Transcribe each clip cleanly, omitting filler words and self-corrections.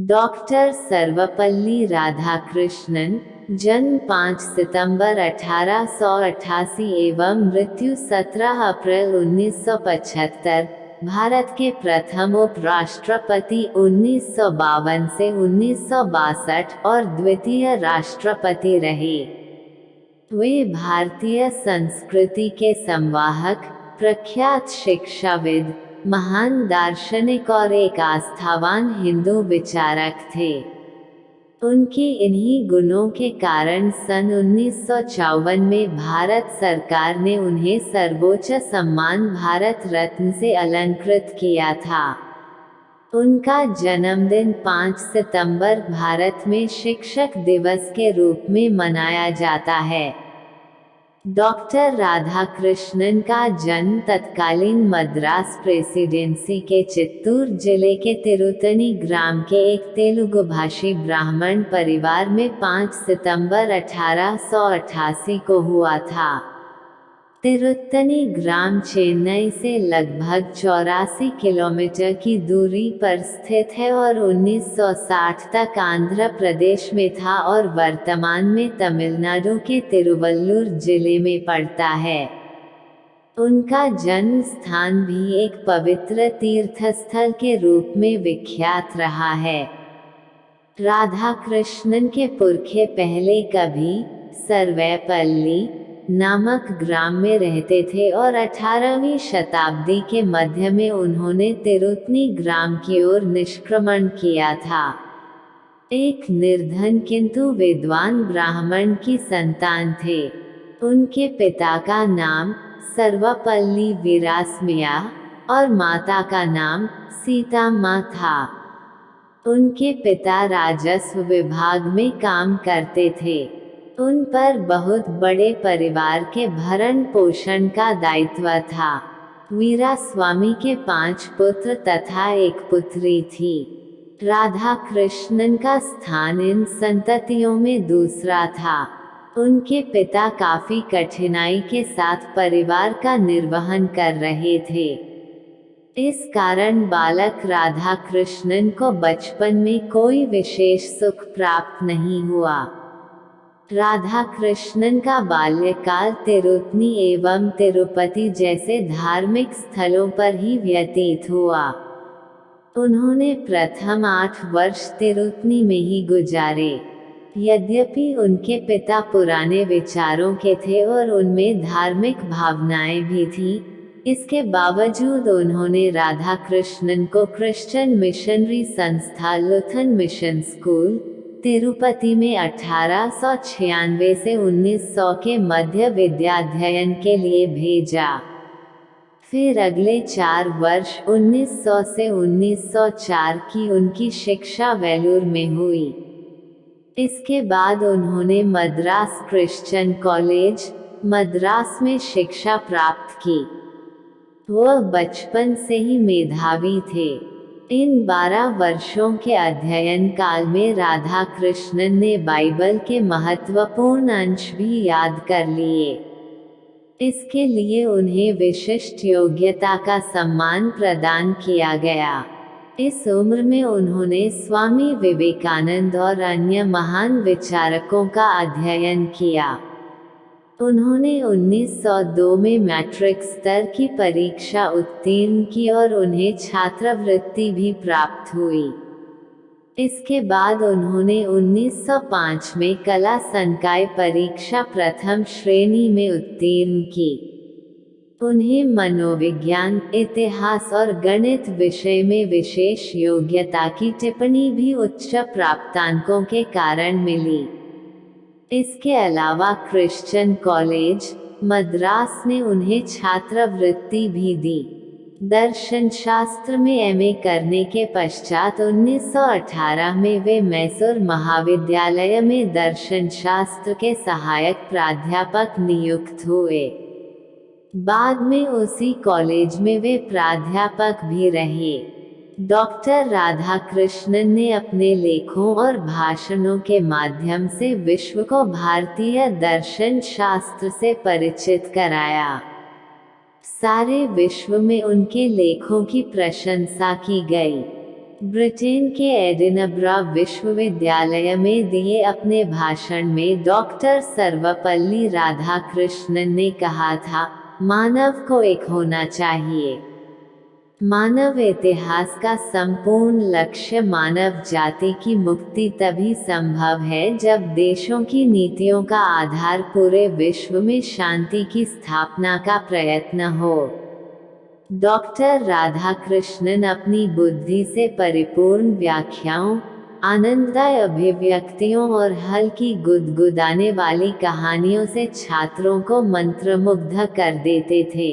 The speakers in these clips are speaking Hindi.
डॉक्टर सर्वपल्ली राधाकृष्णन, जन्म 5 सितंबर 1888 एवं मृत्यु 17 अप्रैल 1975, भारत के प्रथम उपराष्ट्रपति 1952 से 1962 और द्वितीय राष्ट्रपति रहे। वे भारतीय संस्कृति के संवाहक, प्रख्यात शिक्षाविद, महान दार्शनिक और एक आस्थावान हिंदू विचारक थे। उनके इन्हीं गुणों के कारण सन 1954 में भारत सरकार ने उन्हें सर्वोच्च सम्मान भारत रत्न से अलंकृत किया था। उनका जन्मदिन 5 सितंबर भारत में शिक्षक दिवस के रूप में मनाया जाता है। डॉक्टर राधाकृष्णन का जन्म तत्कालीन मद्रास प्रेसिडेंसी के चित्तूर जिले के तिरुत्तनी ग्राम के एक तेलुगु भाषी ब्राह्मण परिवार में 5 सितंबर 1888 को हुआ था। तिरुत्तनी ग्राम चेन्नई से लगभग 84 किलोमीटर की दूरी पर स्थित है और 1960 तक आंध्र प्रदेश में था और वर्तमान में तमिलनाडु के तिरुवल्लुर जिले में पड़ता है। उनका जन्म स्थान भी एक पवित्र तीर्थस्थल के रूप में विख्यात रहा है। राधाकृष्णन के पुरखे पहले कभी सर्वैपल्ली नामक ग्राम में रहते थे और 18वीं शताब्दी के मध्य में उन्होंने तिरुत्तनी ग्राम की ओर निष्क्रमण किया था। एक निर्धन किंतु विद्वान ब्राह्मण की संतान थे। उनके पिता का नाम सर्वपल्ली वीरास्मिया और माता का नाम सीताम्मा था। उनके पिता राजस्व विभाग में काम करते थे। उन पर बहुत बड़े परिवार के भरण पोषण का दायित्व था। वीरास्वामी के 5 पुत्र तथा एक पुत्री थी। राधाकृष्णन का स्थान इन संततियों में दूसरा था। उनके पिता काफी कठिनाई के साथ परिवार का निर्वहन कर रहे थे। इस कारण बालक राधाकृष्णन को बचपन में कोई विशेष सुख प्राप्त नहीं हुआ। राधाकृष्णन का बाल्यकाल तिरुत्तनी एवं तिरुपति जैसे धार्मिक स्थलों पर ही व्यतीत हुआ। उन्होंने प्रथम 8 वर्ष तिरुत्तनी में ही गुजारे। यद्यपि उनके पिता पुराने विचारों के थे और उनमें धार्मिक भावनाएं भी थीं, इसके बावजूद उन्होंने राधाकृष्णन को क्रिश्चियन मिशनरी संस्था लुथरन मिशन स्कूल, तिरुपति में 1896 से 1900 के मध्य विद्याध्ययन के लिए भेजा। फिर अगले 4 वर्ष 1900 से 1904 की उनकी शिक्षा वेलूर में हुई। इसके बाद उन्होंने मद्रास क्रिश्चियन कॉलेज, मद्रास में शिक्षा प्राप्त की। वह बचपन से ही मेधावी थे। इन 12 वर्षों के अध्ययन काल में राधाकृष्णन ने बाइबल के महत्वपूर्ण अंश भी याद कर लिए। इसके लिए उन्हें विशिष्ट योग्यता का सम्मान प्रदान किया गया। इस उम्र में उन्होंने स्वामी विवेकानंद और अन्य महान विचारकों का अध्ययन किया। उन्होंने 1902 में मैट्रिक स्तर की परीक्षा उत्तीर्ण की और उन्हें छात्रवृत्ति भी प्राप्त हुई। इसके बाद उन्होंने 1905 में कला संकाय परीक्षा प्रथम श्रेणी में उत्तीर्ण की। उन्हें मनोविज्ञान, इतिहास और गणित विषय में विशेष योग्यता की टिप्पणी भी उच्च प्राप्तांकों के कारण मिली। इसके अलावा क्रिश्चियन कॉलेज, मद्रास ने उन्हें छात्रवृत्ति भी दी। दर्शन शास्त्र में एमए करने के पश्चात 1918 में वे मैसूर महाविद्यालय में दर्शन शास्त्र के सहायक प्राध्यापक नियुक्त हुए। बाद में उसी कॉलेज में वे प्राध्यापक भी रहे। डॉक्टर राधाकृष्णन ने अपने लेखों और भाषणों के माध्यम से विश्व को भारतीय दर्शन शास्त्र से परिचित कराया। सारे विश्व में उनके लेखों की प्रशंसा की गई। ब्रिटेन के एडिनबरा विश्वविद्यालय में दिए अपने भाषण में डॉक्टर सर्वपल्ली राधाकृष्णन ने कहा था, मानव को एक होना चाहिए। मानव इतिहास का संपूर्ण लक्ष्य मानव जाति की मुक्ति तभी संभव है जब देशों की नीतियों का आधार पूरे विश्व में शांति की स्थापना का प्रयत्न हो। डॉक्टर राधाकृष्णन अपनी बुद्धि से परिपूर्ण व्याख्याओं, आनंददायक अभिव्यक्तियों और हल्की गुदगुदाने वाली कहानियों से छात्रों को मंत्रमुग्ध कर देते थे।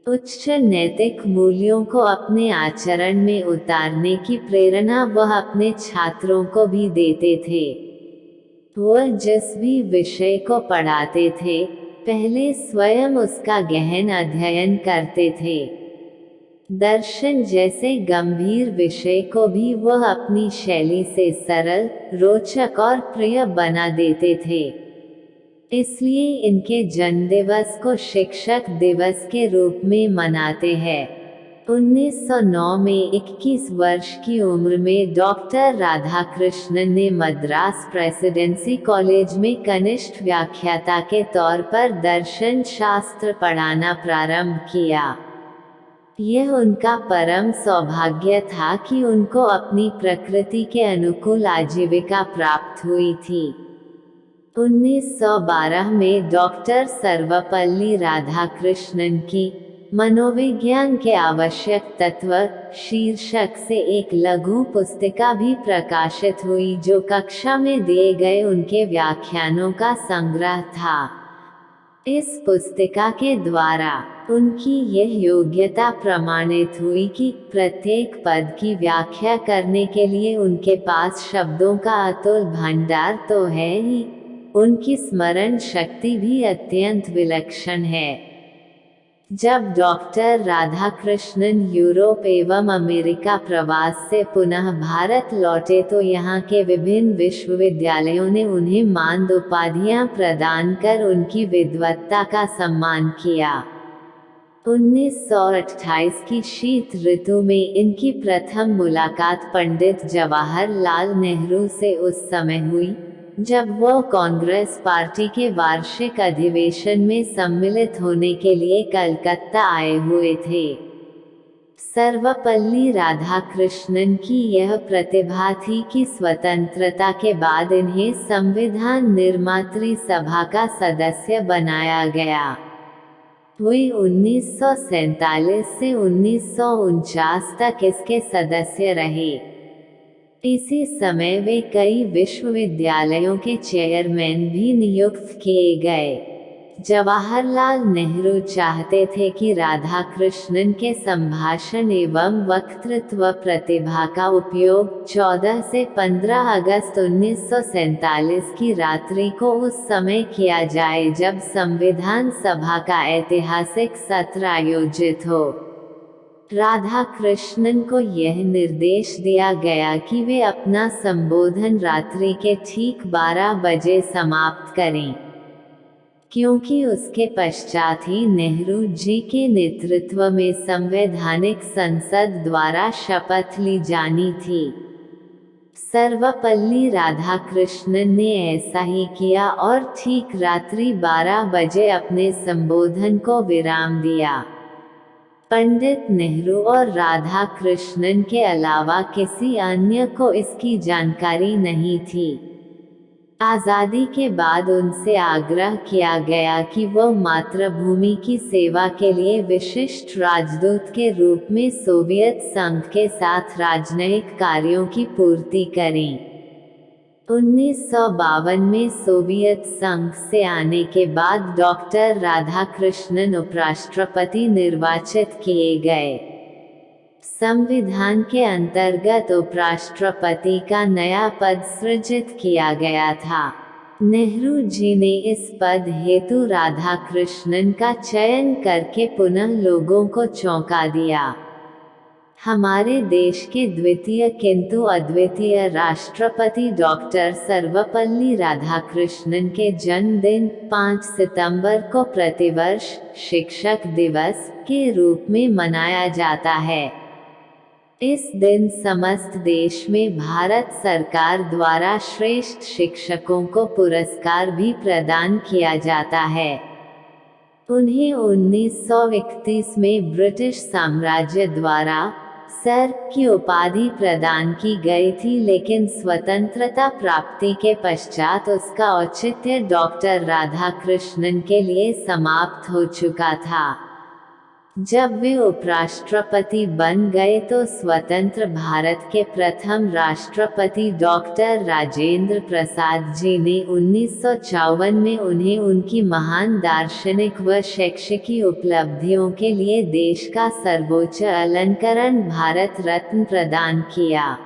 उच्च नैतिक मूल्यों को अपने आचरण में उतारने की प्रेरणा वह अपने छात्रों को भी देते थे। वह जिस भी विषय को पढ़ाते थे, पहले स्वयं उसका गहन अध्ययन करते थे। दर्शन जैसे गंभीर विषय को भी वह अपनी शैली से सरल, रोचक और प्रिय बना देते थे। इसलिए इनके जन्मदिवस को शिक्षक दिवस के रूप में मनाते हैं। 1909 में 21 वर्ष की उम्र में डॉक्टर राधाकृष्णन ने मद्रास प्रेसिडेंसी कॉलेज में कनिष्ठ व्याख्याता के तौर पर दर्शन शास्त्र पढ़ाना प्रारंभ किया। यह उनका परम सौभाग्य था कि उनको अपनी प्रकृति के अनुकूल आजीविका प्राप्त हुई थी। 1912 में डॉक्टर सर्वपल्ली राधाकृष्णन की मनोविज्ञान के आवश्यक तत्व शीर्षक से एक लघु पुस्तिका भी प्रकाशित हुई जो कक्षा में दिए गए उनके व्याख्यानों का संग्रह था। इस पुस्तिका के द्वारा उनकी यह योग्यता प्रमाणित हुई कि प्रत्येक पद की व्याख्या करने के लिए उनके पास शब्दों का अतुल भंडार तो है ही, उनकी स्मरण शक्ति भी अत्यंत विलक्षण है। जब डॉक्टर राधाकृष्णन यूरोप एवं अमेरिका प्रवास से पुनः भारत लौटे तो यहाँ के विभिन्न विश्वविद्यालयों ने उन्हें मानद उपाधियां प्रदान कर उनकी विद्वत्ता का सम्मान किया। 1928 की शीत ऋतु में इनकी प्रथम मुलाकात पंडित जवाहरलाल नेहरू से उस समय हुई जब वह कांग्रेस पार्टी के वार्षिक अधिवेशन में सम्मिलित होने के लिए कलकत्ता आए हुए थे। सर्वपल्ली राधाकृष्णन की यह प्रतिभा थी कि स्वतंत्रता के बाद इन्हें संविधान निर्मात्री सभा का सदस्य बनाया गया। वे 1947 से 1949 तक इसके सदस्य रहे। इसी समय वे कई विश्वविद्यालयों के चेयरमैन भी नियुक्त किए गए। जवाहरलाल नेहरू चाहते थे कि राधाकृष्णन के संभाषण एवं वक्तृत्व प्रतिभा का उपयोग 14 से 15 अगस्त 1947 की रात्रि को उस समय किया जाए जब संविधान सभा का ऐतिहासिक सत्र आयोजित हो। राधाकृष्णन को यह निर्देश दिया गया कि वे अपना संबोधन रात्रि के ठीक 12 बजे समाप्त करें, क्योंकि उसके पश्चात ही नेहरू जी के नेतृत्व में संवैधानिक संसद द्वारा शपथ ली जानी थी। सर्वपल्ली राधाकृष्णन ने ऐसा ही किया और ठीक रात्रि 12 बजे अपने संबोधन को विराम दिया। पंडित नेहरू और राधाकृष्णन के अलावा किसी अन्य को इसकी जानकारी नहीं थी। आज़ादी के बाद उनसे आग्रह किया गया कि वह मातृभूमि की सेवा के लिए विशिष्ट राजदूत के रूप में सोवियत संघ के साथ राजनयिक कार्यों की पूर्ति करें। 1952 में सोवियत संघ से आने के बाद डॉक्टर राधाकृष्णन उपराष्ट्रपति निर्वाचित किए गए। संविधान के अंतर्गत उपराष्ट्रपति का नया पद सृजित किया गया था। नेहरू जी ने इस पद हेतु राधाकृष्णन का चयन करके पुनः लोगों को चौंका दिया। हमारे देश के द्वितीय किंतु अद्वितीय राष्ट्रपति डॉक्टर सर्वपल्ली राधाकृष्णन के जन्मदिन 5 सितंबर को प्रतिवर्ष शिक्षक दिवस के रूप में मनाया जाता है। इस दिन समस्त देश में भारत सरकार द्वारा श्रेष्ठ शिक्षकों को पुरस्कार भी प्रदान किया जाता है। उन्हें 1931 में ब्रिटिश साम्राज्य द्वारा सर की उपाधि प्रदान की गई थी, लेकिन स्वतंत्रता प्राप्ति के पश्चात उसका औचित्य डॉक्टर राधाकृष्णन के लिए समाप्त हो चुका था। जब वे उपराष्ट्रपति बन गए तो स्वतंत्र भारत के प्रथम राष्ट्रपति डॉक्टर राजेंद्र प्रसाद जी ने 1954 में उन्हें उनकी महान दार्शनिक व शैक्षिकी उपलब्धियों के लिए देश का सर्वोच्च अलंकरण भारत रत्न प्रदान किया।